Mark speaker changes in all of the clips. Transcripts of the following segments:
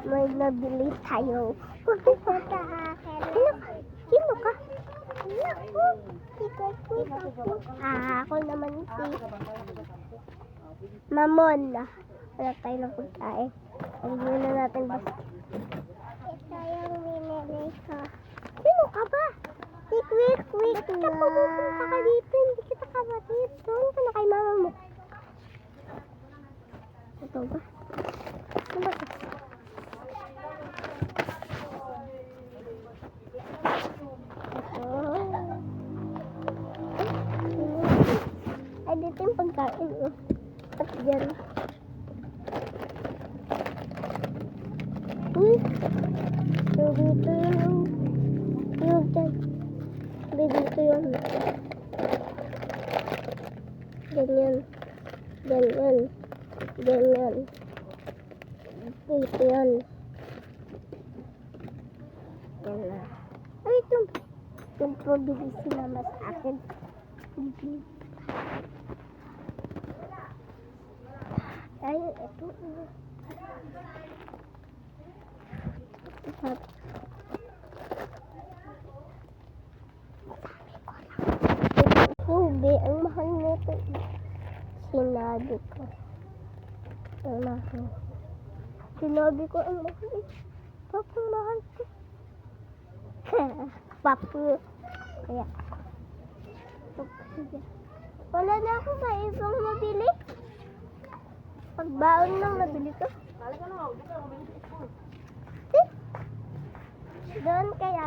Speaker 1: May nabili tayo. Pupunta akin. Sino ka? Ako. Ako naman si Mamon. Wala tayo ng pagkain. Ang na natin basta. Ito yung binili ko. Sino ka ba? Si Quick na. Pupunta ka dito. Hindi kita kapatid. Doon ka na kay mama mo. Ito ba? Ano ba ito? Ay, dito yung pagkain. At dyan. So, dito yung dyan. Dito yun. Ganyan. Ganyan. Ganyan. Dito yun. Ganyan. Ay, ito. Yung pabili si mama sa akin. Ay, ito. Hindi, ang mahal nito. Sinabi ko. Ang mahal. Sinabi ko ang mahal. Papang mahal ko. Papu. Kaya. Wala na ako maibang mabili. Pagbaon lang nabili ko. Doon kaya.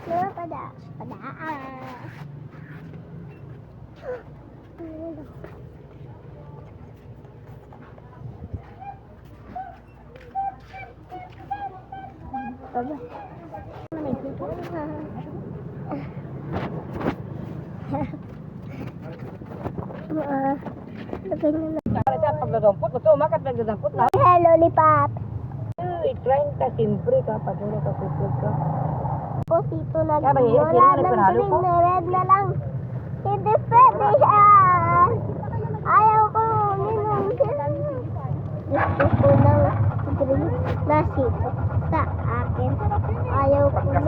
Speaker 1: No, pada.
Speaker 2: Pagdadampot, betul makan pagdadampot na.
Speaker 1: Hello, Lollipop.
Speaker 2: I-train ka, siyempre ka, pag wala ka kukul ka.
Speaker 1: Dito na
Speaker 2: Kaya ba,
Speaker 1: wala
Speaker 2: hindi na
Speaker 1: ng
Speaker 2: nagpanalo
Speaker 1: green
Speaker 2: ko?
Speaker 1: na red na lang. Hindi pwede yan. Ayaw ko minum. Gusto ko ng green na sito sa akin. Ayaw ko ng...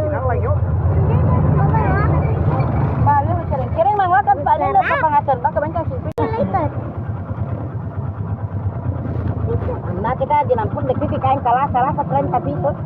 Speaker 2: Balo, sering mga kan, paano na papangasan ba? Kaman ka, siyempre.
Speaker 1: Later.
Speaker 2: Na kita dinampun, nagpipikain kalas sa 30 pisos.